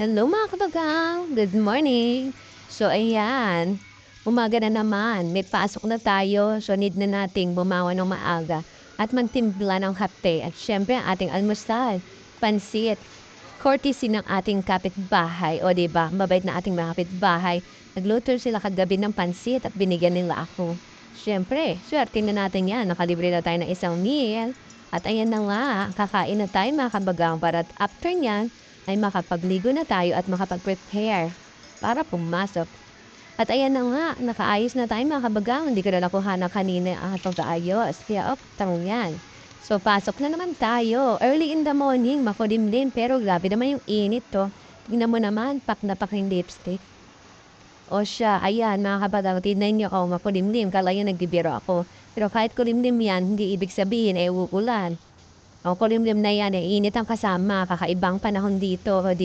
Hello mga kabagang! Good morning! So ayan, umaga na naman. May pasok na tayo. So need na nating bumawa ng maaga at magtimpla ng kape. At syempre ang ating almusal, pansit. Courtesy ng ating kapitbahay. O diba, mabait na ating mga kapitbahay. Nagluto sila kagabi ng pansit at binigyan nila ako. Syempre, swerte na natin yan. Nakalibre na tayo ng isang meal. At ayan na nga, kakain na tayo mga kabagang para after nyan, ay makapagligo na tayo at makapag-prepare para pumasok. At ayan na nga, nakaayos na tayo mga kabagang. Hindi ko na nakuha na kanina ang pag-aayos. Kaya, tanong yan. So, pasok na naman tayo. Early in the morning, makulimlim. Pero grabe naman yung init to. Tingnan mo naman, pak na pak yung lipstick. O siya, ayan mga kabagang, tignan niyo ako, makulimlim. Kala yung nagbibiro ako. Pero kahit kulimlim yan, hindi ibig sabihin ay uulan. O kulimlim na yan, init ang kasama. Kakaibang panahon dito, di